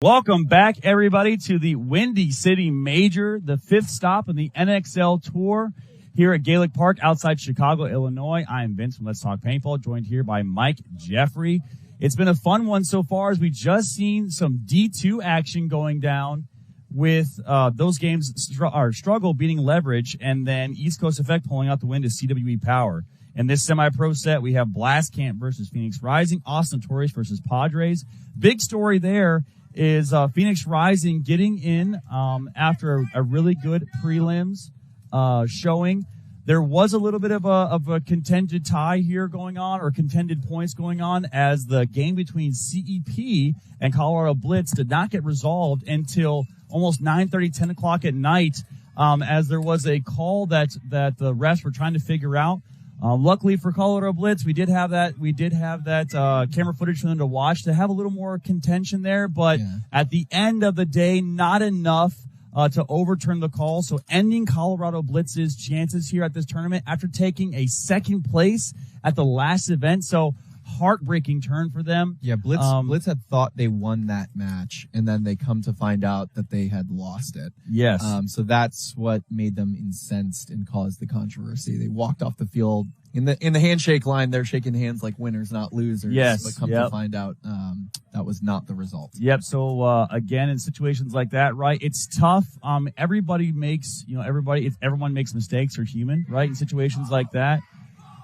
Welcome back, everybody, to the Windy City Major, the fifth stop in the NXL Tour here at Gaelic Park outside Chicago, Illinois. I'm Vince from Let's Talk Paintball, joined here by Mike Jeffrey. It's been a fun one so far as we just seen some D2 action going down with those games Struggle beating Leverage, and then East Coast Effect pulling out the win to CWE Power. In this semi-pro set, we have Blast Camp versus Phoenix Rising, Notorious versus Padres. Big story there is Phoenix Rising getting in after a really good prelims showing. There was a little bit of a contended tie here going on, or contended points going on, as the game between CEP and Colorado Blitz did not get resolved until almost 9:30, 10 o'clock at night, as there was a call that the refs were trying to figure out. Luckily for Colorado Blitz, we did have that camera footage for them to watch to have a little more contention there, but at the end of the day, not enough to overturn the call. So ending Colorado Blitz's chances here at this tournament after taking a second place at the last event. So heartbreaking turn for them. Yeah, Blitz had thought they won that match, and then they come to find out that they had lost it. Yes. So that's what made them incensed and caused the controversy. They walked off the field in the handshake line. They're shaking hands like winners, not losers. Yes. But come to find out, that was not the result. Yep. So again, in situations like that, right? It's tough. Everybody makes, everyone makes mistakes. They're human, right? In situations like that.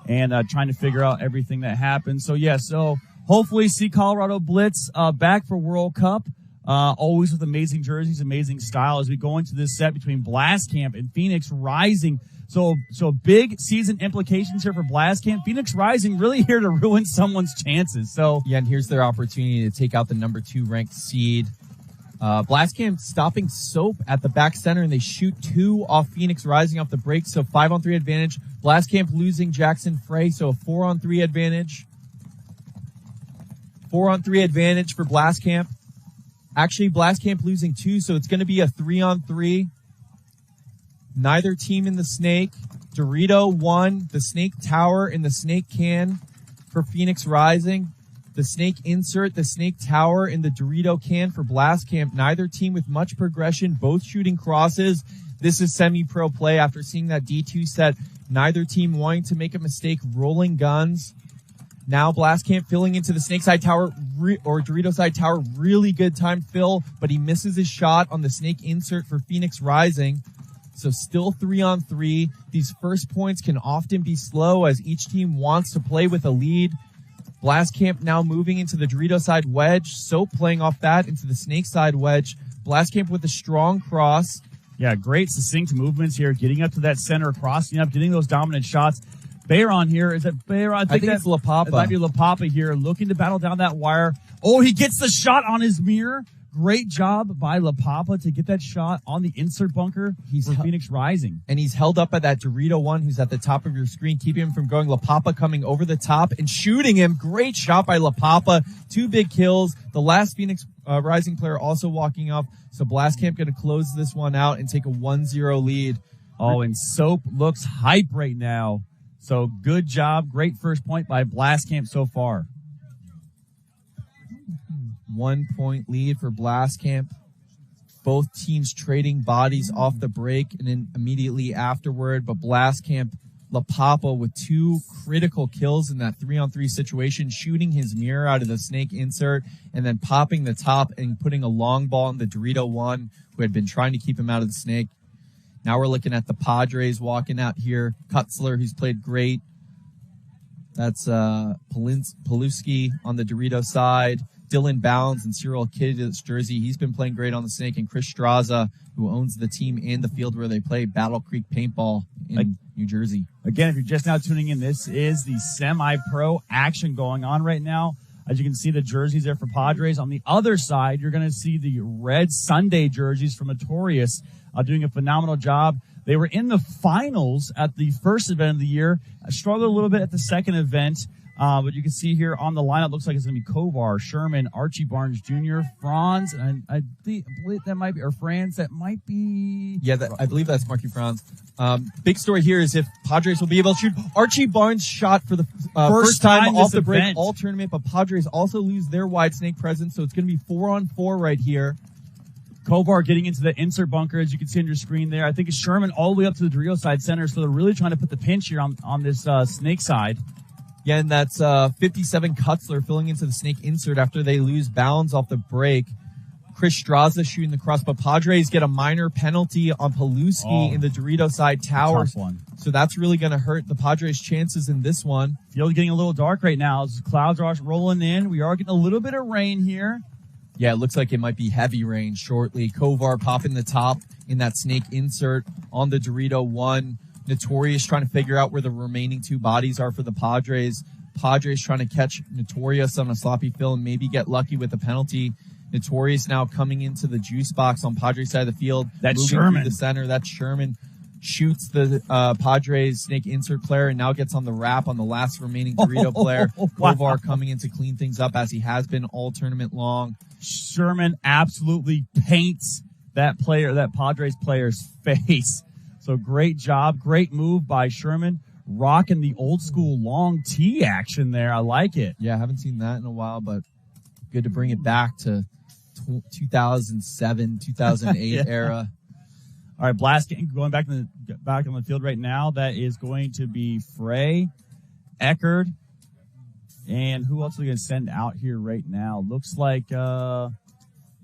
And trying to figure out everything that happened. So hopefully see Colorado Blitz back for World Cup, always with amazing jerseys, amazing style as we go into this set between Blast Camp and Phoenix Rising. So big season implications here for Blast Camp. Phoenix Rising really here to ruin someone's chances. So yeah, and here's their opportunity to take out the number 2 ranked seed. Blast Camp stopping Soap at the back center, and they shoot 2 off Phoenix Rising off the break, so 5-on-3 advantage. Blast Camp losing Jackson Frey, so a 4-on-3 advantage. 4-on-3 advantage for Blast Camp. Actually, Blast Camp losing 2, so it's going to be a 3-on-3. Neither team in the Snake. Dorito 1, the Snake Tower, and the Snake Can for Phoenix Rising. The Snake Insert, the Snake Tower, and the Dorito Can for Blast Camp. Neither team with much progression, both shooting crosses. This is semi-pro play after seeing that D2 set. Neither team wanting to make a mistake, rolling guns. Now Blast Camp filling into the Snake Side Tower, or Dorito Side Tower. Really good time fill, but he misses his shot on the Snake Insert for Phoenix Rising. So still 3-on-3. These first points can often be slow as each team wants to play with a lead. Blast Camp now moving into the Dorito side wedge. Soap playing off that into the Snake side wedge. Blast Camp with a strong cross. Yeah, great succinct movements here, getting up to that center, crossing up, getting those dominant shots. Bayron here, is it Bayron? I think it's La Papa. It might be La Papa here, looking to battle down that wire. Oh, he gets the shot on his mirror. Great job by La Papa to get that shot on the insert bunker for Phoenix Rising. And he's held up by that Dorito 1 who's at the top of your screen, keeping him from going. La Papa coming over the top and shooting him. Great shot by La Papa. 2 big kills. The last Phoenix Rising player also walking off. So Blast Camp going to close this one out and take a 1-0 lead. Oh, and Soap looks hype right now. So good job. Great first point by Blast Camp so far. 1-point lead for Blast Camp. Both teams trading bodies off the break and then immediately afterward. But Blast Camp, La Papa with 2 critical kills in that 3-on-3 situation, shooting his mirror out of the Snake Insert and then popping the top and putting a long ball in the Dorito 1 who had been trying to keep him out of the Snake. Now we're looking at the Padres walking out here. Kutzler, who's played great. That's Paluski on the Dorito side. Dylan Bounds and Cyril Kidd's jersey. He's been playing great on the Snake. And Chris Straza, who owns the team and the field where they play, Battle Creek Paintball in New Jersey. Again, if you're just now tuning in, this is the semi-pro action going on right now. As you can see, the jerseys there for Padres. On the other side, you're going to see the red Sunday jerseys from Notorious doing a phenomenal job. They were in the finals at the first event of the year, struggled a little bit at the second event. But you can see here on the lineup, looks like it's going to be Kovar, Sherman, Archie Barnes Jr., Franz, and I believe that might be, or Franz, that might be. Yeah, I believe that's Marky Franz. Big story here is if Padres will be able to shoot. Archie Barnes shot for the first time off the break all tournament, but Padres also lose their wide snake presence, so it's going to be 4-on-4 right here. Kovar getting into the insert bunker, as you can see on your screen there. I think it's Sherman all the way up to the Dorito side center, so they're really trying to put the pinch here on this snake side. Yeah, and that's 57 Kutzler filling into the snake insert after they lose bounds off the break. Chris Straza shooting the cross, but Padres get a minor penalty on Paluski in the Dorito side tower. So that's really going to hurt the Padres' chances in this one. Field's getting a little dark right now. As clouds are rolling in. We are getting a little bit of rain here. Yeah, it looks like it might be heavy rain shortly. Kovar popping the top in that snake insert on the Dorito 1. Notorious trying to figure out where the remaining 2 bodies are for the Padres. Padres trying to catch Notorious on a sloppy fill and maybe get lucky with a penalty. Notorious now coming into the juice box on Padres side of the field. That's moving Sherman. through the center. That's Sherman. Shoots the Padres snake insert player and now gets on the wrap on the last remaining Dorito player. Wow. Kovar coming in to clean things up as he has been all tournament long. Sherman absolutely paints that Padres player's face. So great job, great move by Sherman, rocking the old school long tee action there. I like it. Yeah, I haven't seen that in a while, but good to bring it back to 2007, 2008 yeah. era. All right, blast going back on the field right now. That is going to be Frey, Eckerd, and who else are we going to send out here right now? Looks like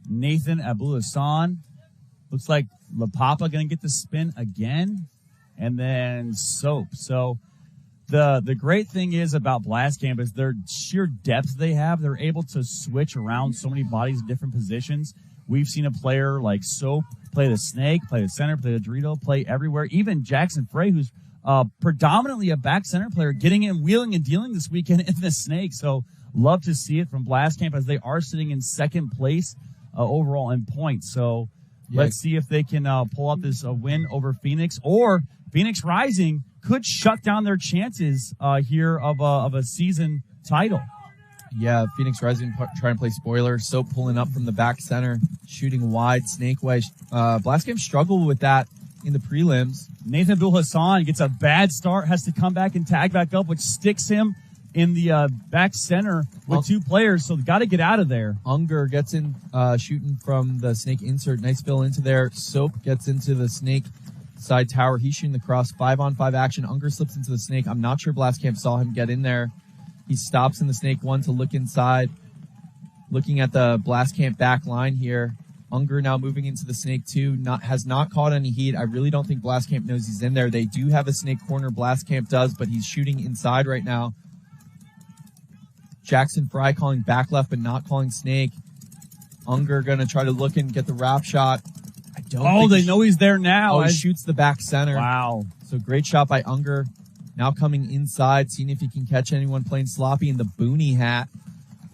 Nathan Abul-Hassan. Looks like La Papa going to get the spin again, and then Soap. So the great thing is about Blast Camp is their sheer depth they have. They're able to switch around so many bodies in different positions. We've seen a player like Soap play the snake, play the center, play the Dorito, play everywhere. Even Jackson Frey, who's predominantly a back center player, getting in, wheeling and dealing this weekend in the snake. So love to see it from Blast Camp as they are sitting in second place overall in points. So let's see if they can pull out this win over Phoenix, or Phoenix Rising could shut down their chances here of a season title. Yeah, Phoenix Rising trying to play spoiler. Soap pulling up from the back center, shooting wide, snake way. Blast Camp struggled with that in the prelims. Nathan Abdul-Hassan gets a bad start, has to come back and tag back up, which sticks him in the back center with 2 players, so got to get out of there. Unger gets in, shooting from the snake insert. Nice fill into there. Soap gets into the snake side tower. He's shooting the cross. 5-on-5 action. Unger slips into the snake. I'm not sure Blast Camp saw him get in there. He stops in the snake 1 to look inside. Looking at the Blast Camp back line here. Unger now moving into the snake 2. Has not caught any heat. I really don't think Blast Camp knows he's in there. They do have a snake corner. Blast Camp does, but he's shooting inside right now. Jackson Fry calling back left, but not calling snake. Unger going to try to look and get the wrap shot. They know he's there now. He shoots the back center. Wow. So great shot by Unger. Now coming inside, seeing if he can catch anyone playing sloppy in the Boonie hat.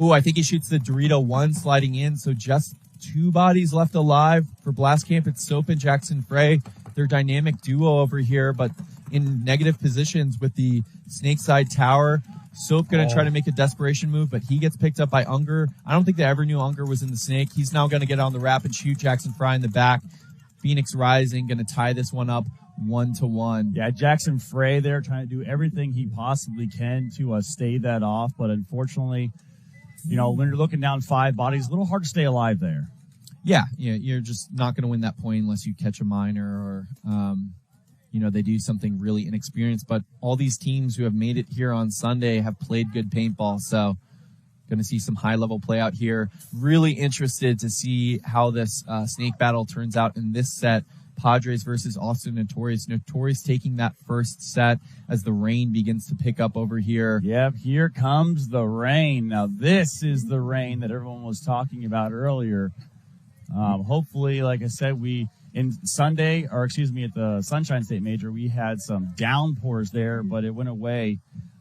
I think he shoots the Dorito 1 sliding in. So just 2 bodies left alive for Blast Camp. It's Soap and Jackson Frey. Their dynamic duo over here, but in negative positions with the snake side tower. Soap going to try to make a desperation move, but he gets picked up by Unger. I don't think they ever knew Unger was in the snake. He's now going to get on the wrap and shoot Jackson Fry in the back. Phoenix Rising going to tie this one up 1-1. Yeah, Jackson Frey there trying to do everything he possibly can to stave that off, but unfortunately, when you're looking down 5 bodies, a little hard to stay alive there. Yeah, you're just not going to win that point unless you catch a minor or, they do something really inexperienced. But all these teams who have made it here on Sunday have played good paintball, so going to see some high-level play out here. Really interested to see how this snake battle turns out in this set. Padres versus Austin Notorious. Notorious taking that first set as the rain begins to pick up over here. Yep, here comes the rain. Now, this is the rain that everyone was talking about earlier. Hopefully, like I said, at the Sunshine State Major, we had some downpours there, but it went away.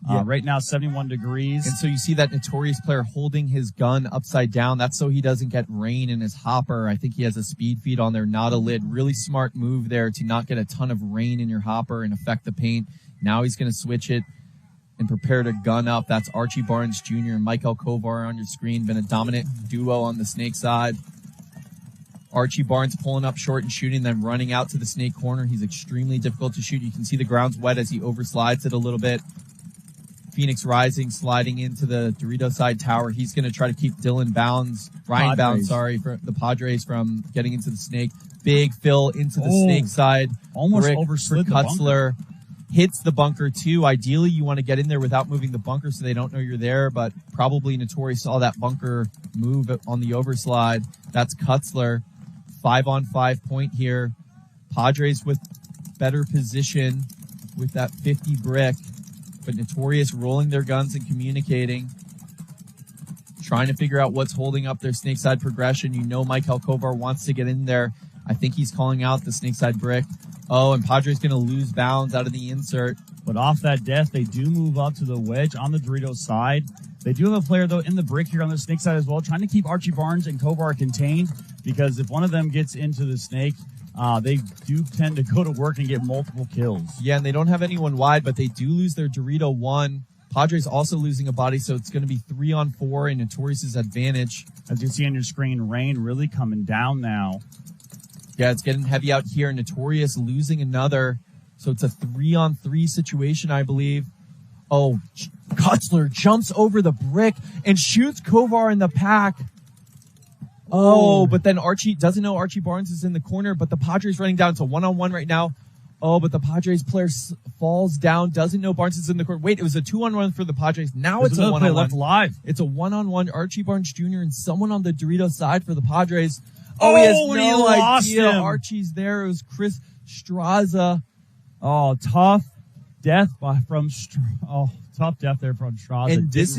Right now, 71 degrees. And so you see that Notorious player holding his gun upside down. That's so he doesn't get rain in his hopper. I think he has a speed feed on there, not a lid. Really smart move there to not get a ton of rain in your hopper and affect the paint. Now he's going to switch it and prepare to gun up. That's Archie Barnes Jr. and Michael Kovar on your screen. Been a dominant duo on the snake side. Archie Barnes pulling up short and shooting, then running out to the snake corner. He's extremely difficult to shoot. You can see the ground's wet as he overslides it a little bit. Phoenix Rising sliding into the Dorito side tower. He's going to try to keep Ryan Bounds, for the Padres from getting into the snake. Big fill into the snake side. Almost Brick overslid for the Kutzler. Hits the bunker too. Ideally, you want to get in there without moving the bunker so they don't know you're there, but probably Notorious saw that bunker move on the overslide. That's Kutzler. 5-on-5 point here. Padres with better position with that 50 brick, but Notorious rolling their guns and communicating, trying to figure out what's holding up their snake side progression. You know Michael Kovar wants to get in there. I think he's calling out the snake side brick. Oh, and Padres going to lose bounds out of the insert. But off that death, they do move up to the wedge on the Dorito side. They do have a player, though, in the brick here on the snake side as well, trying to keep Archie Barnes and Kovar contained, because if one of them gets into the snake, they do tend to go to work and get multiple kills. Yeah, and they don't have anyone wide, but they do lose their Dorito 1. Padres also losing a body, so it's going to be 3-on-4 in Notorious's advantage. As you see on your screen, rain really coming down now. Yeah, it's getting heavy out here. Notorious losing another, so it's a 3-on-3 situation, I believe. Oh, Kutzler jumps over the brick and shoots Kovar in the pack. Oh, but then Archie doesn't know Archie Barnes is in the corner, but the Padres running down. It's a 1-on-1 right now. Oh, but the Padres player falls down, doesn't know Barnes is in the corner. Wait, it was a 2-on-1 for the Padres. Now it's a 1-on-1. Left alive. It's a 1-on-1. Archie Barnes Jr. and someone on the Dorito side for the Padres. Oh, he has no idea. Archie's there. It was Chris Straza. Oh, tough death from tough death there from Straza. And this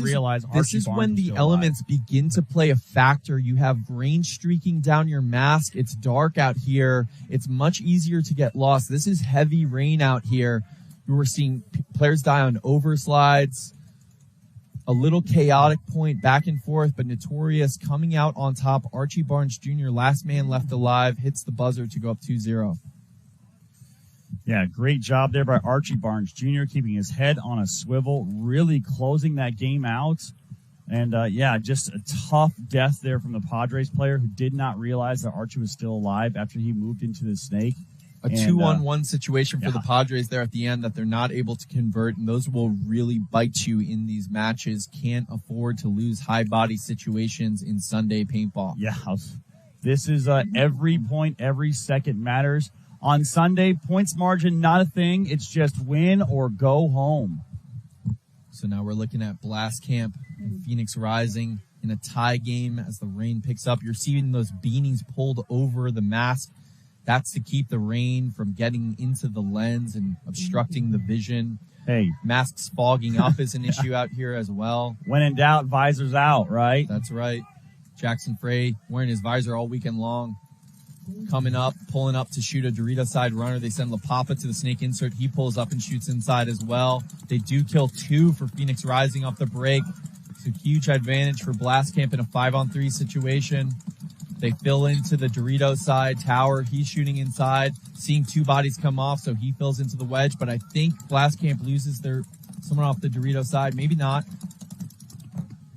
is when the elements begin to play a factor. You have rain streaking down your mask. It's dark out here. It's much easier to get lost. This is heavy rain out here. We're seeing players die on overslides. A little chaotic point back and forth, but Notorious coming out on top. Archie Barnes Jr., last man left alive, hits the buzzer to go up 2-0. Yeah, great job there by Archie Barnes Jr., keeping his head on a swivel, really closing that game out. And, just a tough death there from the Padres player who did not realize that Archie was still alive after he moved into the snake. A 2-on-1 situation for the Padres there at the end that they're not able to convert, and those will really bite you in these matches. Can't afford to lose high body situations in Sunday paintball. Yeah, this is every point, every second matters. On Sunday, points margin, not a thing. It's just win or go home. So now we're looking at Blast Camp and Phoenix Rising in a tie game as the rain picks up. You're seeing those beanies pulled over the mask. That's to keep the rain from getting into the lens and obstructing the vision. Hey, masks fogging up is an issue out here as well. When in doubt, visors out, right? That's right. Jackson Frey wearing his visor all weekend long. Coming up, pulling up to shoot a Dorito side runner. They send LaPapa to the snake insert. He pulls up and shoots inside as well. They do kill 2 for Phoenix Rising off the break. It's a huge advantage for Blast Camp in a 5-on-3 situation. They fill into the Dorito side tower. He's shooting inside, seeing 2 bodies come off, so he fills into the wedge. But I think Blast Camp loses someone off the Dorito side. Maybe not.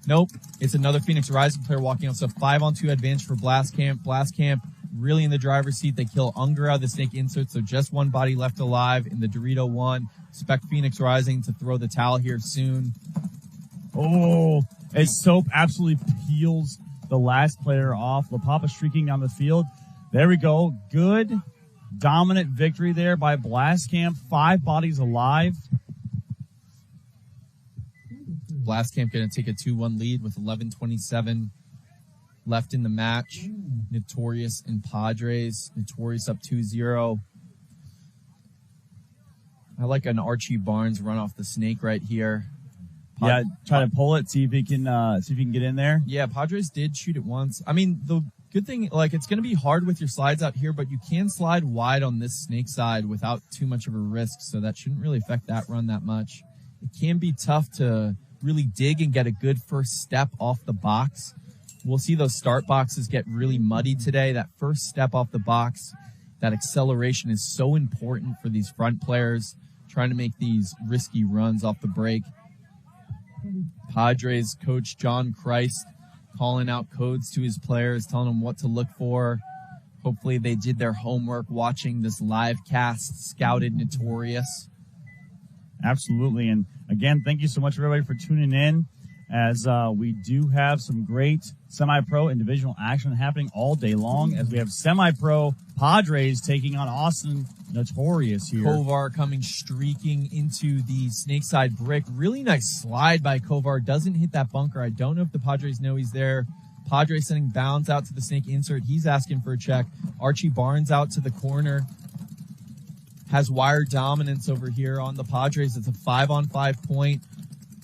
Nope. It's another Phoenix Rising player walking out. So 5-on-2 advantage for Blast Camp. Blast Camp really in the driver's seat. They kill Unger out of the snake insert, so just 1 body left alive in the Dorito 1. Expect Phoenix Rising to throw the towel here soon. Oh, as Soap absolutely peels the last player off. LaPapa streaking down the field. There we go. Good, dominant victory there by Blast Camp. 5 bodies alive. Blast Camp going to take a 2-1 lead with 11:27 left in the match. Notorious and Padres. Notorious up 2-0. I like an Archie Barnes run off the snake right here. Try to pull it, see if he can get in there. Yeah, Padres did shoot it once. I mean, the good thing, it's going to be hard with your slides out here, but you can slide wide on this snake side without too much of a risk, so that shouldn't really affect that run that much. It can be tough to really dig and get a good first step off the box. We'll see those start boxes get really muddy today. That first step off the box, that acceleration is so important for these front players trying to make these risky runs off the break. Padres coach John Christ calling out codes to his players, telling them what to look for. Hopefully they did their homework watching this live cast, scouted Notorious. Absolutely. And again, thank you so much, everybody, for tuning in, as we do have some great semi-pro and divisional action happening all day long, as we have semi-pro Padres taking on Austin Notorious here. Kovar coming streaking into the Snakeside brick. Really nice slide by Kovar. Doesn't hit that bunker. I don't know if the Padres know he's there. Padres sending bounds out to the snake insert. He's asking for a check. Archie Barnes out to the corner. Has wire dominance over here on the Padres. It's a 5-on-5 point,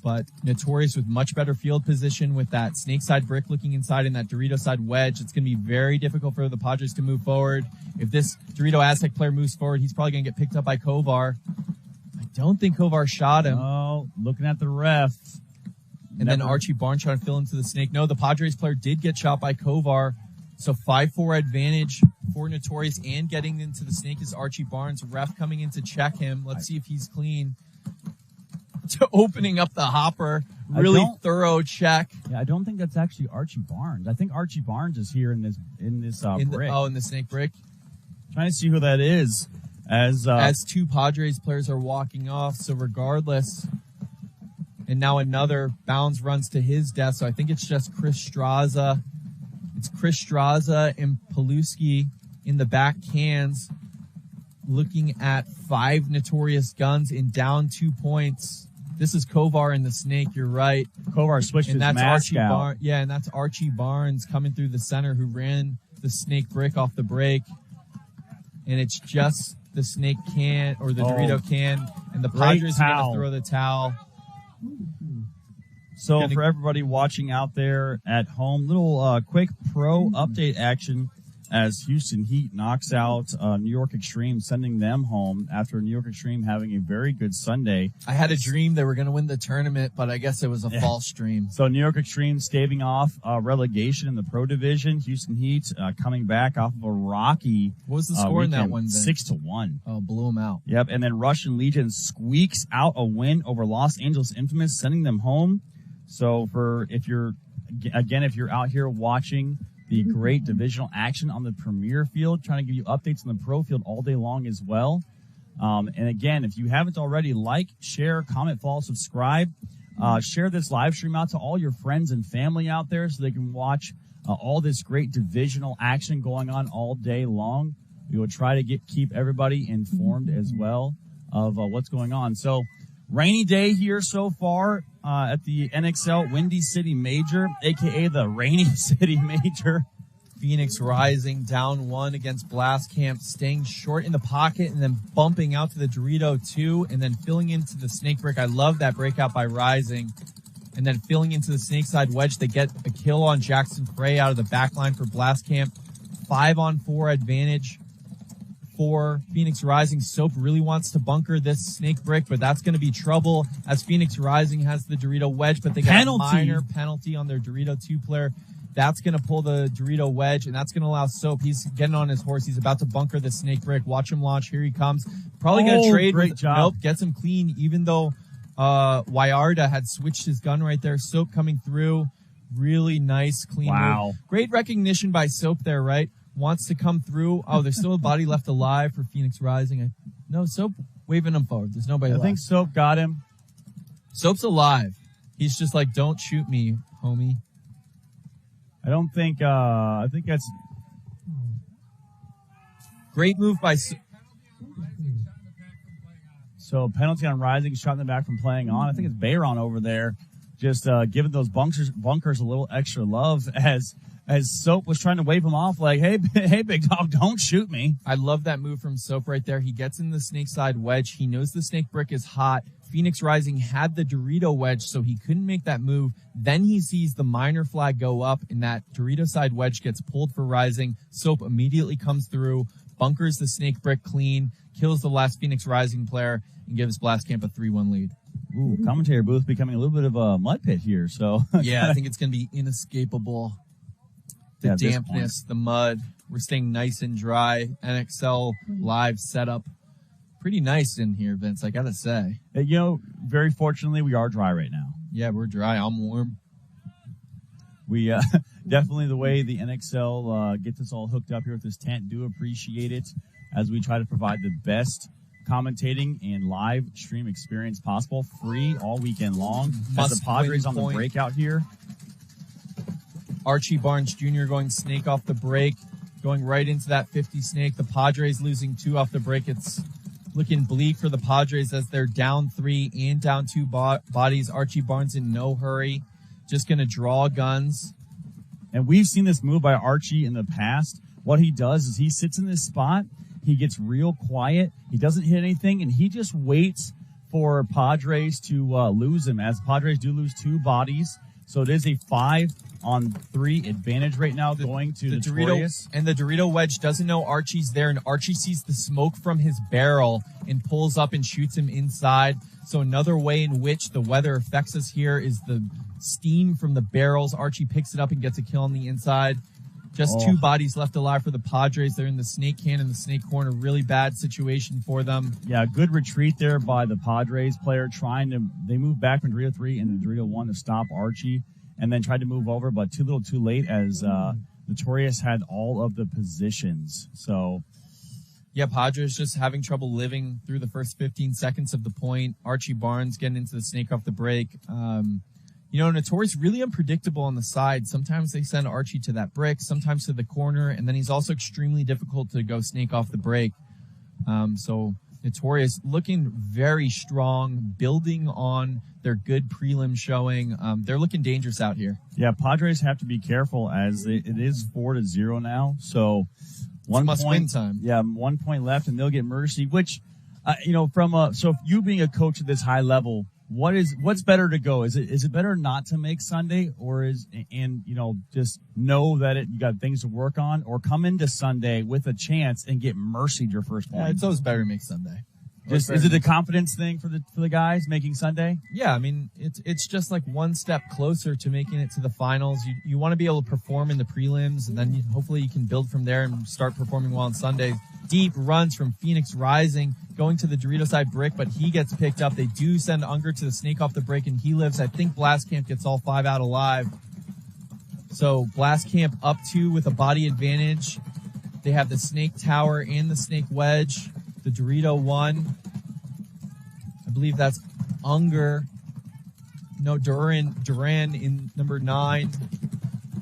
but Notorious with much better field position with that snake side brick looking inside and that Dorito side wedge. It's going to be very difficult for the Padres to move forward. If this Dorito Aztec player moves forward, he's probably going to get picked up by Kovar. I don't think Kovar shot him. Oh, looking at the ref. And then Archie Barnes trying to fill into the snake. No, the Padres player did get shot by Kovar. So 5-4 advantage for Notorious, and getting into the snake is Archie Barnes. Ref coming in to check him. Let's see if he's clean. To opening up the hopper. Really thorough check. Yeah, I don't think that's actually Archie Barnes. I think Archie Barnes is here in this brick. In the snake brick. Trying to see who that is. As two Padres players are walking off. So regardless... And now another bounce runs to his death. So I think it's just Chris Straza. It's Chris Straza and Paluski in the back cans, looking at 5 Notorious guns and down 2 points. This is Kovar and the snake. You're right. Kovar switched his mask out. And that's Archie Barnes coming through the center, who ran the snake brick off the break. And it's just the snake can, or the Dorito can. And the Padres are going to throw the towel. So for everybody watching out there at home, little quick pro update action as Houston Heat knocks out New York Extreme, sending them home after New York Extreme having a very good Sunday. I had a dream they were going to win the tournament, but I guess it was a false dream. So New York Extreme staving off relegation in the pro division. Houston Heat coming back off of a rocky What was the score in that one? 6-1. Oh, blew them out. Yep, and then Russian Legion squeaks out a win over Los Angeles Infamous, sending them home. So if you're out here watching the great divisional action on the Premier field, trying to give you updates on the pro field all day long as well. And again, if you haven't already, like, share, comment, follow, subscribe. Share this live stream out to all your friends and family out there so they can watch all this great divisional action going on all day long. We will try to keep everybody informed as well of what's going on. So rainy day here so far at the NXL Windy City Major, a.k.a. the Rainy City Major. Phoenix Rising down 1 against Blast Camp, staying short in the pocket and then bumping out to the Dorito 2 and then filling into the snake brick. I love that breakout by Rising. And then filling into the snake side wedge. They get a kill on Jackson Frey out of the back line for Blast Camp. 5-on-4 advantage for Phoenix Rising. Soap really wants to bunker this snake brick, but that's going to be trouble as Phoenix Rising has the Dorito wedge, but they got a minor penalty on their Dorito 2 player. That's going to pull the Dorito wedge, and that's going to allow Soap. He's getting on his horse. He's about to bunker the snake brick. Watch him launch. Here he comes. Probably going to trade. Great job. Nope, gets him clean, even though Wyarda had switched his gun right there. Soap coming through. Really nice, clean move. Great recognition by Soap there, right? Wants to come through. Oh, there's still a body left alive for Phoenix Rising. No, Soap waving him forward. There's nobody left. I think Soap got him. Soap's alive. He's just like, don't shoot me, homie. I don't think, I think that's... Great move by... So penalty on Rising, shot in the back from playing on. I think it's Bayron over there, just giving those bunkers a little extra love as Soap was trying to wave him off like, hey, big dog, don't shoot me. I love that move from Soap right there. He gets in the snake side wedge. He knows the snake brick is hot. Phoenix Rising had the Dorito wedge, so he couldn't make that move. Then he sees the minor flag go up, and that Dorito side wedge gets pulled for Rising. Soap immediately comes through, bunkers the snake brick clean, kills the last Phoenix Rising player, and gives Blast Camp a 3-1 lead. Ooh, commentary booth becoming a little bit of a mud pit here, so. Yeah, I think it's going to be inescapable. The dampness, the mud. We're staying nice and dry. NXL live setup. Pretty nice in here, Vince, I gotta say. You know, very fortunately, we are dry right now. Yeah, we're dry. I'm warm. We definitely the way the NXL gets us all hooked up here with this tent. Do appreciate it as we try to provide the best commentating and live stream experience possible, free all weekend long. As the Padres on the breakout here. Archie Barnes Jr. going snake off the break, going right into that 50 snake. The Padres losing 2 off the break. It's looking bleak for the Padres as they're down 3 and down 2 bodies. Archie Barnes in no hurry, just going to draw guns. And we've seen this move by Archie in the past. What he does is he sits in this spot, he gets real quiet, he doesn't hit anything, and he just waits for Padres to lose him, as Padres do lose 2 bodies. So it is a 5-on-3 advantage right now going to the Notorious. And the Dorito wedge doesn't know Archie's there, and Archie sees the smoke from his barrel and pulls up and shoots him inside. So another way in which the weather affects us here is the steam from the barrels. Archie picks it up and gets a kill on the inside. Just 2 bodies left alive for the Padres. They're in the snake can and the snake corner. Really bad situation for them. Yeah, good retreat there by the Padres player they moved back from Dorito 3 and Dorito 1 to stop Archie and then tried to move over, but too little too late as Notorious had all of the positions. So, yeah, Padres just having trouble living through the first 15 seconds of the point. Archie Barnes getting into the snake off the break. Notorious really unpredictable on the side. Sometimes they send Archie to that brick, sometimes to the corner, and then he's also extremely difficult to go snake off the break. So Notorious looking very strong, building on their good prelim showing. They're looking dangerous out here. Yeah, Padres have to be careful as it is 4-0 now. So one must-win time. Yeah, 1 point left, and they'll get mercy. Which, so if you being a coach at this high level, what's better to go? Is it better not to make Sunday, or just know that you got things to work on, or come into Sunday with a chance and get mercied your first point? Yeah, it's always better to make Sunday. Is it a confidence thing for the guys making Sunday? Yeah, I mean it's just like one step closer to making it to the finals. You want to be able to perform in the prelims, and then hopefully you can build from there and start performing well on Sunday. Deep runs from Phoenix Rising, going to the Dorito side brick, but he gets picked up. They do send Unger to the snake off the break, and he lives. I think Blast Camp gets all 5 out alive. So Blast Camp up 2 with a body advantage. They have the snake tower and the snake wedge. The Dorito 1. I believe that's Unger. No, Duran in number 9.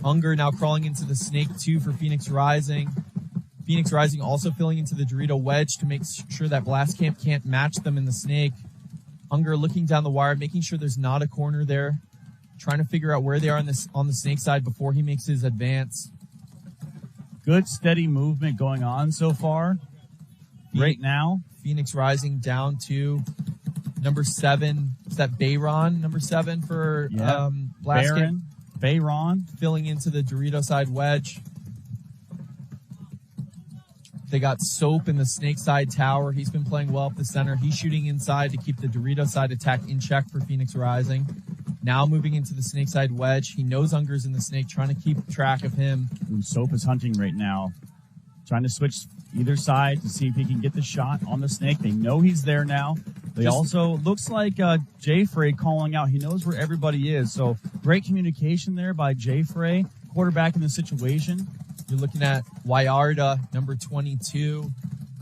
Unger now crawling into the snake 2 for Phoenix Rising. Phoenix Rising also filling into the Dorito wedge to make sure that Blast Camp can't match them in the snake. Unger looking down the wire, making sure there's not a corner there, trying to figure out where they are on the snake side before he makes his advance. Good steady movement going on so far. Right now, Phoenix Rising down to number 7. Is that Bayron, number 7 for Blast Camp? Bayron filling into the Dorito side wedge. They got Soap in the snake side tower. He's been playing well up the center. He's shooting inside to keep the Dorito side attack in check for Phoenix Rising. Now moving into the snake side wedge. He knows Unger's in the snake, trying to keep track of him. Ooh, Soap is hunting right now. Trying to switch either side to see if he can get the shot on the snake. They know he's there now. They also, looks like Jay Frey calling out. He knows where everybody is. So great communication there by Jay Frey, quarterback in the situation. You're looking at Wyarda, number 22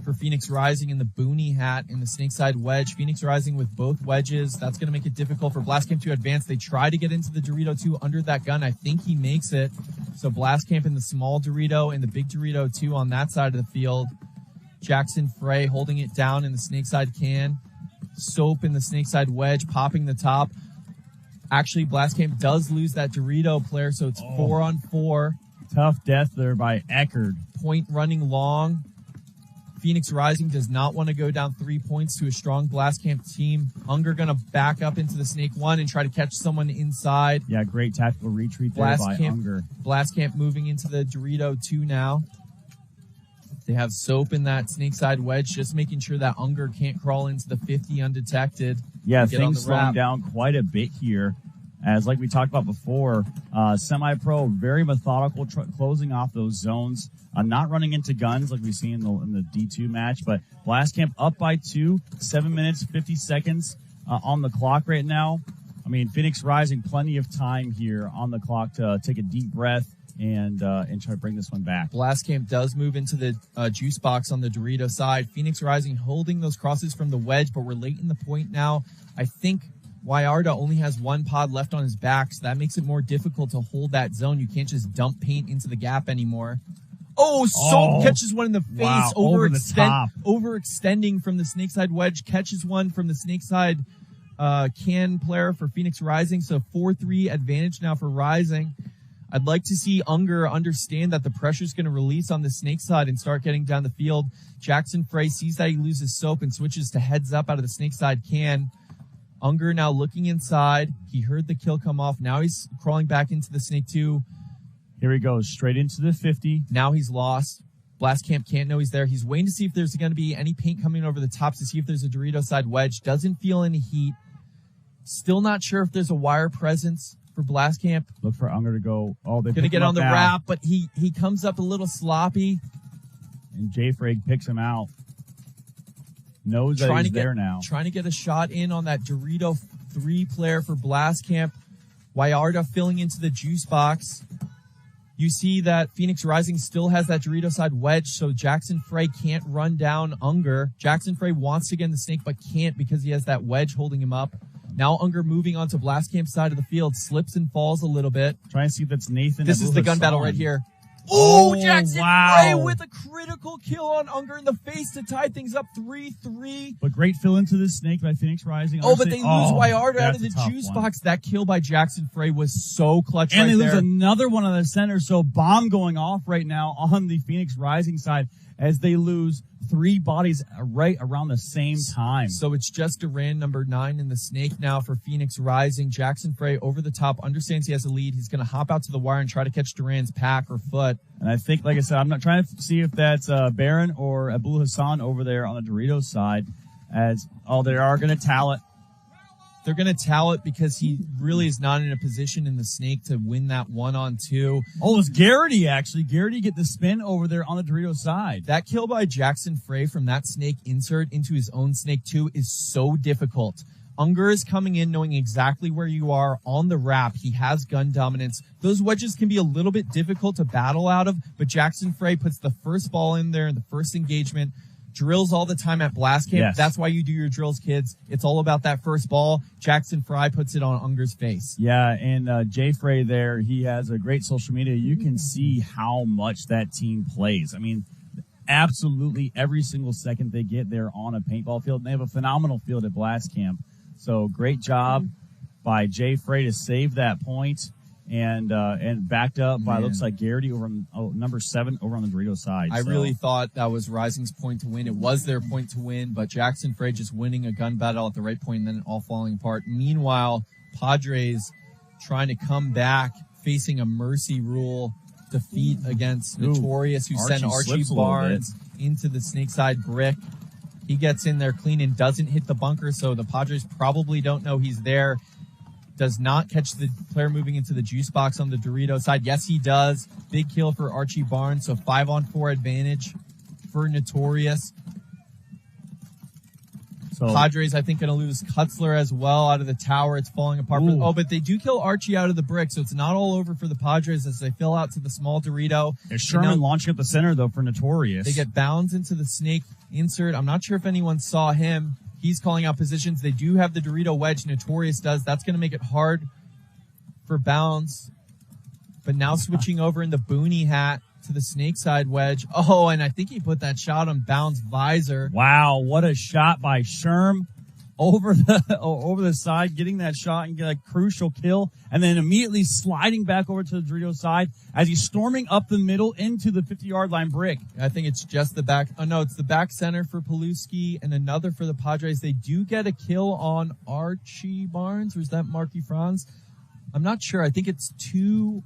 for Phoenix Rising in the Boonie hat in the snake side wedge. Phoenix Rising with both wedges. That's going to make it difficult for Blast Camp to advance. They try to get into the Dorito 2 under that gun. I think he makes it. So Blast Camp in the small Dorito and the big Dorito 2 on that side of the field. Jackson Frey holding it down in the snake side can. Soap in the snake side wedge, popping the top. Actually, Blast Camp does lose that Dorito player, so it's 4-on-4. Tough death there by Eckerd. Point running long. Phoenix Rising does not want to go down 3 points to a strong Blast Camp team. Unger going to back up into the snake 1 and try to catch someone inside. Yeah, great tactical retreat there by Unger. Blast Camp moving into the Dorito 2 now. They have Soap in that snake side wedge, just making sure that Unger can't crawl into the 50 undetected. Yeah, things slowing down quite a bit here. As like we talked about before, semi-pro, very methodical, closing off those zones, not running into guns like we see in the D2 match. But Blast Camp up by 2, 7 minutes, 50 seconds on the clock right now. I mean, Phoenix Rising, plenty of time here on the clock to take a deep breath and try to bring this one back. Blast Camp does move into the juice box on the Dorito side. Phoenix Rising holding those crosses from the wedge, but we're late in the point now. I think Vallarta only has one pod left on his back, so that makes it more difficult to hold that zone. You can't just dump paint into the gap anymore. Oh, Soap catches one in the face. Wow, over the top. Overextending from the snake side wedge, catches one from the snake side can player for Phoenix Rising. So 4-3 advantage now for Rising. I'd like to see Unger understand that the pressure is going to release on the snake side and start getting down the field. Jackson Frey sees that he loses Soap and switches to heads up out of the snake side can. Unger now looking inside. He heard the kill come off. Now he's crawling back into the snake 2. Here he goes, straight into the 50. Now he's lost. Blast Camp can't know he's there. He's waiting to see if there's going to be any paint coming over the top to see if there's a Dorito side wedge. Doesn't feel any heat. Still not sure if there's a wire presence for Blast Camp. Look for Unger to go. Oh, they're going to get on the wrap, but he comes up a little sloppy. And J-Frag picks him out. Knows that he's there now. Trying to get a shot in on that Dorito 3 player for Blast Camp. Vallarta filling into the juice box. You see that Phoenix Rising still has that Dorito side wedge, so Jackson Frey can't run down Unger. Jackson Frey wants to get in the snake, but can't because he has that wedge holding him up. Now Unger moving onto Blast Camp's side of the field, slips and falls a little bit. Trying to see if that's Nathan. This is the gun battle right here. Oh, Jackson Frey with a critical kill on Unger in the face to tie things up 3-3. But great fill into the snake by Phoenix Rising. Oh, but they lose Vallarta out of the juice box. That kill by Jackson Frey was so clutch and right there. And they lose another one on the center, so bomb going off right now on the Phoenix Rising side as they lose 3 bodies right around the same time. So it's just Duran number 9 in the snake now for Phoenix Rising. Jackson Frey over the top, understands he has a lead. He's going to hop out to the wire and try to catch Duran's pack or foot. And I think, like I said, I'm not trying to see if that's Baron or Abul Hassan over there on the Doritos side. They are going to towel it. They're going to towel it because he really is not in a position in the snake to win that 1-on-2. Oh, it's Garrity, actually. Garrity get the spin over there on the Dorito side. That kill by Jackson Frey from that snake insert into his own snake 2 is so difficult. Unger is coming in knowing exactly where you are on the wrap. He has gun dominance. Those wedges can be a little bit difficult to battle out of, but Jackson Frey puts the first ball in there in the first engagement. Drills all the time at Blast Camp. Yes. That's why you do your drills, kids. It's all about that first ball. Jackson Frey puts it on Unger's face. Yeah, and Jay Frey there, he has a great social media. You can see how much that team plays. I mean, absolutely every single second they get there on a paintball field. They have a phenomenal field at Blast Camp. So great job by Jay Frey to save that point. And backed up by, looks like Garrity over on number 7 over on the Dorito side. I really thought that was Rising's point to win. It was their point to win, but Jackson Frey just winning a gun battle at the right point and then it all falling apart. Meanwhile, Padres trying to come back, facing a mercy rule defeat against Notorious, who sent Archie Barnes into the snake side brick. He gets in there clean and doesn't hit the bunker, so the Padres probably don't know he's there. Does not catch the player moving into the juice box on the Dorito side. Yes, he does. Big kill for Archie Barnes, so 5-on-4 advantage for Notorious. So Padres, I think, going to lose Kutzler as well out of the tower. It's falling apart. But they do kill Archie out of the brick, so it's not all over for the Padres as they fill out to the small Dorito. There's Sherman launching up the center, though, for Notorious. They get Bounds into the snake insert. I'm not sure if anyone saw him. He's calling out positions. They do have the Dorito wedge. Notorious does. That's going to make it hard for Bounds. But now switching over in the Booney hat to the snake side wedge. Oh, and I think he put that shot on Bounds' visor. Wow, what a shot by Sherm over the side, getting that shot and get a crucial kill, and then immediately sliding back over to the Dorito side as he's storming up the middle into the 50-yard line brick. I think it's just the back. Oh, no, it's the back center for Paluski and another for the Padres. They do get a kill on Archie Barnes, or is that Marky Franz? I'm not sure. I think it's 2-on-2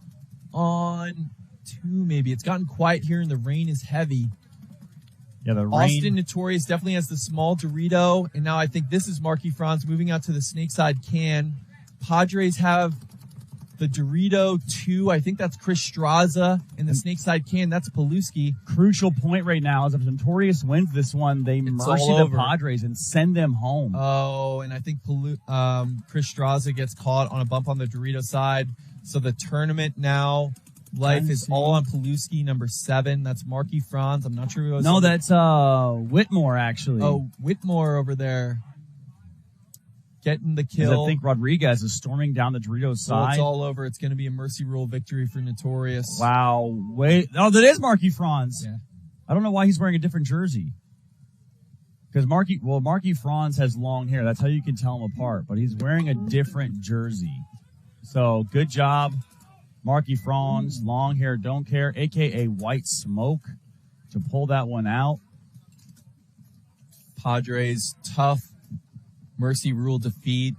maybe. It's gotten quiet here and the rain is heavy. Yeah, the rain. Austin Notorious definitely has the small Dorito, and now I think this is Marky Franz moving out to the snake side can. Padres have The Dorito 2, I think that's Chris Straza. In the Snakeside can, that's Paluski. Crucial point right now is if Notorious wins this one, they mercy the Padres and send them home. Oh, and I think Chris Straza gets caught on a bump on the Dorito side. So the tournament now, life is all on Paluski, number 7. That's Marky Franz. I'm not sure who else. No, that's Whitmore, actually. Oh, Whitmore over there. Getting the kill. I think Rodriguez is storming down the Doritos side. It's all over. It's going to be a mercy rule victory for Notorious. Wow. Wait. Oh, that is Marky Franz. Yeah. I don't know why he's wearing a different jersey. Because Marky Franz has long hair. That's how you can tell him apart. But he's wearing a different jersey. So good job, Marky Franz. Long hair, don't care, a.k.a. White Smoke, to pull that one out. Padres, tough mercy rule defeat.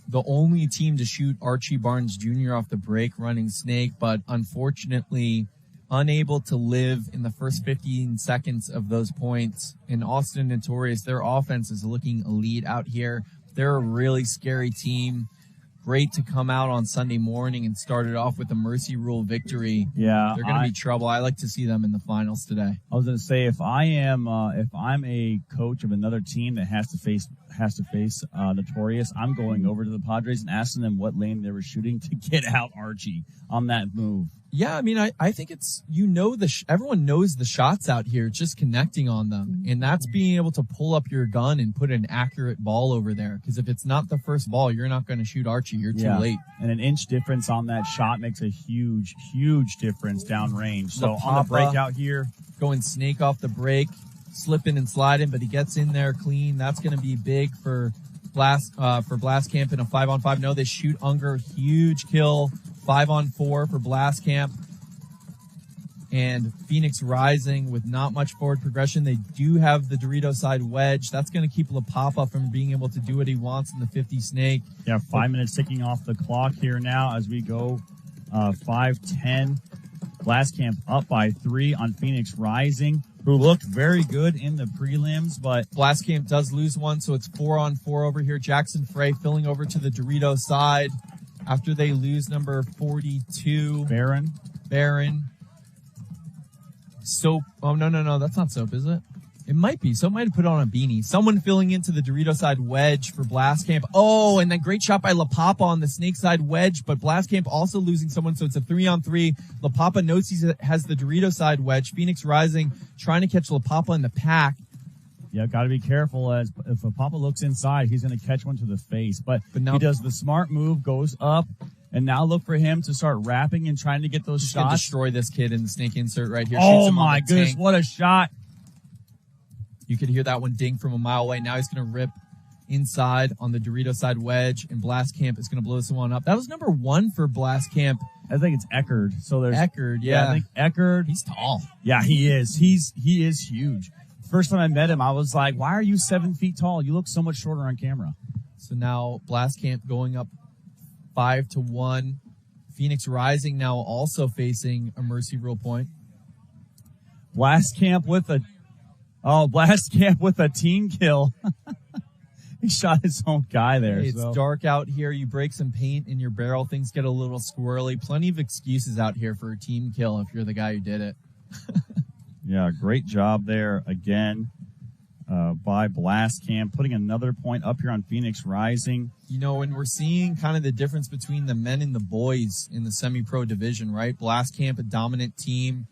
The only team to shoot Archie Barnes Jr. off the break running Snake, but unfortunately unable to live in the first 15 seconds of those points. In Austin Notorious, their offense is looking elite out here. They're a really scary team. Great to come out on Sunday morning and start it off with a mercy rule victory. Yeah, they're going to be trouble. I like to see them in the finals today. I was going to say if I'm a coach of another team that has to face Notorious, I'm going over to the Padres and asking them what lane they were shooting to get out Archie on that move. Yeah, I mean, I think it's, everyone knows the shots out here, just connecting on them. And that's being able to pull up your gun and put an accurate ball over there. Because if it's not the first ball, you're not going to shoot Archie. You're too late. And an inch difference on that shot makes a huge, huge difference downrange. So on the breakout here, going Snake off the break, slipping and sliding, but he gets in there clean. That's going to be big for Blast Camp in a 5-on-5. No, they shoot Unger. Huge kill. 5-on-4 for Blast Camp. And Phoenix Rising with not much forward progression. They do have the Dorito side wedge. That's going to keep La Papa from being able to do what he wants in the 50 Snake. Yeah, 5 minutes ticking off the clock here now as we go 5-10. Blast Camp up by 3 on Phoenix Rising, who looked very good in the prelims, but Blast Camp does lose one, so it's 4-on-4 over here. Jackson Frey filling over to the Dorito side after they lose number 42. Barron. Soap. Oh, no. That's not Soap, is it? It might be. Soap might have put on a beanie. Someone filling into the Dorito side wedge for Blast Camp. Oh, and then great shot by La Papa on the Snake side wedge, but Blast Camp also losing someone, so it's a 3-on-3. La Papa knows he has the Dorito side wedge. Phoenix Rising trying to catch La Papa in the pack. Yeah, got to be careful, as if La Papa looks inside, he's going to catch one to the face. But now, he does the smart move, goes up, and now look for him to start wrapping and trying to get those shots. Gonna destroy this kid in the Snake insert right here. Oh my goodness, what a shot. You could hear that one ding from a mile away. Now he's going to rip inside on the Dorito side wedge, and Blast Camp is going to blow this one up. That was number 1 for Blast Camp. I think it's Eckerd. So there's Eckerd, yeah. I think Eckerd. He's tall. Yeah, he is. He is huge. First time I met him, I was like, why are you 7 feet tall? You look so much shorter on camera. So now Blast Camp going up 5-1. Phoenix Rising now also facing a mercy rule point. Blast Camp with a team kill. He shot his own guy there. It's dark out here. You break some paint in your barrel. Things get a little squirrely. Plenty of excuses out here for a team kill if you're the guy who did it. Yeah, great job there again by Blast Camp, putting another point up here on Phoenix Rising. You know, when we're seeing kind of the difference between the men and the boys in the semi-pro division, right? Blast Camp, a dominant team.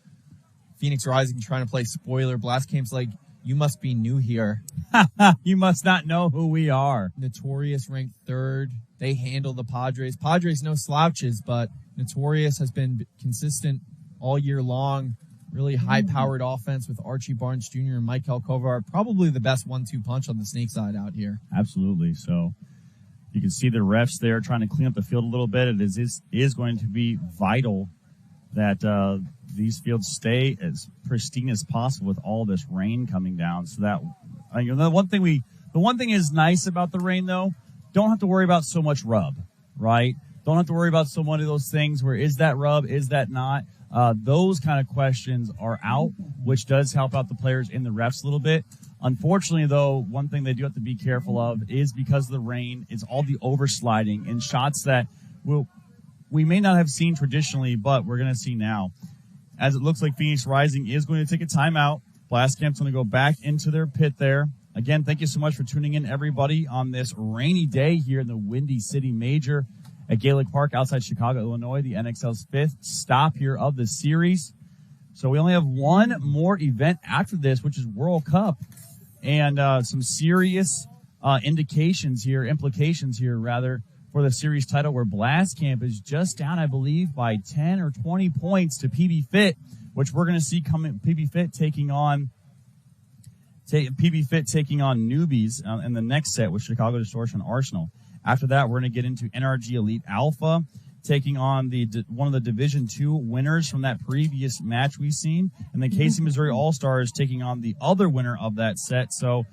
Phoenix Rising trying to play spoiler. Blast Camp's like, you must be new here. You must not know who we are. Notorious ranked 3rd. They handle the Padres. Padres no slouches, but Notorious has been consistent all year long. Really high-powered offense with Archie Barnes Jr. and Mike Alcovar. Probably the best 1-2 punch on the Snake side out here. Absolutely. So you can see the refs there trying to clean up the field a little bit. It is going to be vital that these fields stay as pristine as possible with all this rain coming down. So that the one thing is nice about the rain, though, don't have to worry about so much rub, right? Don't have to worry about so many of those things where is that rub, is that not? Those kind of questions are out, which does help out the players and the refs a little bit. Unfortunately, though, one thing they do have to be careful of is because of the rain, it's all the oversliding and shots that will we may not have seen traditionally, but we're going to see now. As it looks like Phoenix Rising is going to take a timeout. Blast Camp's going to go back into their pit there. Again, thank you so much for tuning in, everybody, on this rainy day here in the Windy City Major at Gaelic Park outside Chicago, Illinois, the NXL's 5th stop here of the series. So we only have one more event after this, which is World Cup, and some serious implications here, for the series title, where Blast Camp is just down, I believe, by 10 or 20 points to PB Fit, which we're going to see coming. PB Fit taking on Newbies in the next set with Chicago Distortion Arsenal. After that, we're going to get into NRG Elite Alpha taking on one of the Division II winners from that previous match we've seen, and then KC Missouri All-Stars taking on the other winner of that set. So,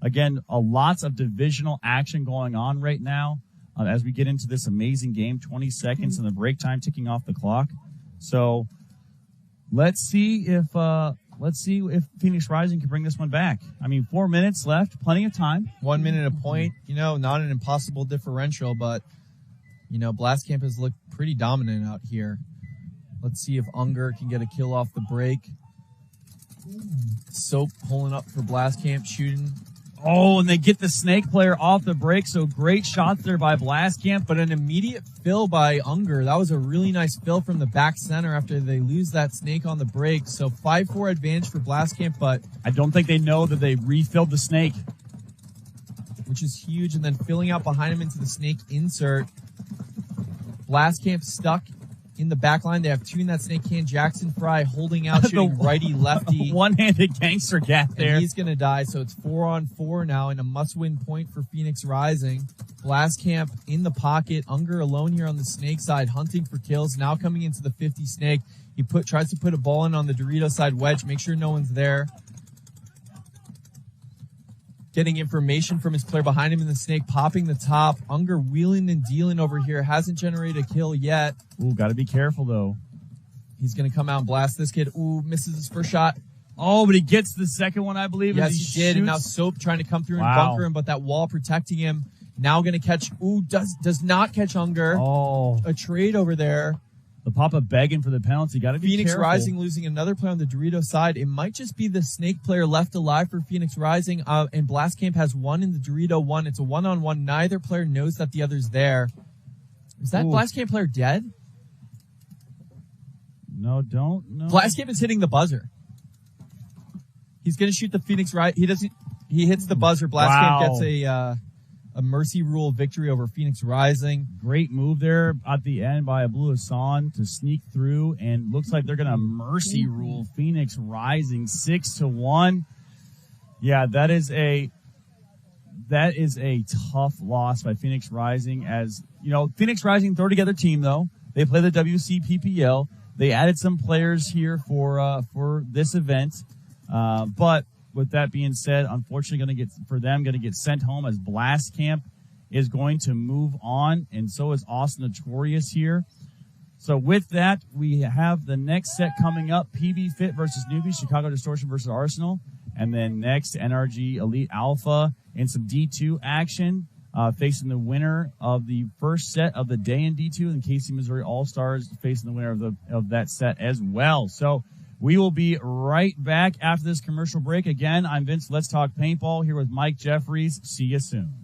again, lots of divisional action going on right now. As we get into this amazing game, 20 seconds and the break time ticking off the clock. So let's see if Phoenix Rising can bring this one back. I mean, 4 minutes left, plenty of time. 1 minute a point, not an impossible differential, but, Blast Camp has looked pretty dominant out here. Let's see if Unger can get a kill off the break. Soap pulling up for Blast Camp, shooting. Oh, and they get the Snake player off the break, so great shots there by Blast Camp. But an immediate fill by Unger. That was a really nice fill from the back center after they lose that Snake on the break. So 5-4 advantage for Blast Camp, but I don't think they know that they refilled the Snake, which is huge. And then filling out behind him into the Snake insert. Blast Camp stuck in the back line. They have two in that Snake can. Jackson Fry holding out, shooting righty-lefty. One-handed gangster gap there. And he's going to die, so it's 4-on-4 now and a must-win point for Phoenix Rising. Blast Camp in the pocket. Unger alone here on the Snake side, hunting for kills. Now coming into the 50 Snake. He tries to put a ball in on the Dorito side wedge. Make sure no one's there. Getting information from his player behind him in the Snake, popping the top. Unger wheeling and dealing over here. Hasn't generated a kill yet. Ooh, got to be careful, though. He's going to come out and blast this kid. Ooh, misses his first shot. Oh, but he gets the second one, I believe. Yes, he did. And now Soap trying to come through and bunker him, but that wall protecting him. Now going to catch. Ooh, does not catch Unger. Oh. A trade over there. The Papa begging for the penalty. Got to be Phoenix careful. Rising losing another player on the Dorito side. It might just be the Snake player left alive for Phoenix Rising. And Blast Camp has one in the Dorito one. It's a 1-on-1. Neither player knows that the other's there. Is that Blast Camp player dead? No, don't. No. Blast Camp is hitting the buzzer. He's going to shoot the Phoenix Rising. He hits the buzzer. Blast Camp gets a Mercy Rule victory over Phoenix Rising. Great move there at the end by Abdul Hassan to sneak through, and looks like they're going to Mercy Rule Phoenix Rising 6-1. Yeah, that is a tough loss by Phoenix Rising. As you know, Phoenix Rising throw together team though. They play the WCPPL. They added some players here for this event, but with that being said, unfortunately going to get sent home, as Blast Camp is going to move on, and so is Austin Notorious here. So with that, we have the next set coming up, PB Fit versus Newbies, Chicago Distortion versus Arsenal, and then next NRG Elite Alpha and some D2 action, facing the winner of the first set of the day in D2, and KC Missouri All-Stars facing the winner of that set as well. So we will be right back after this commercial break. Again, I'm Vince. Let's Talk Paintball here with Mike Jeffries. See you soon.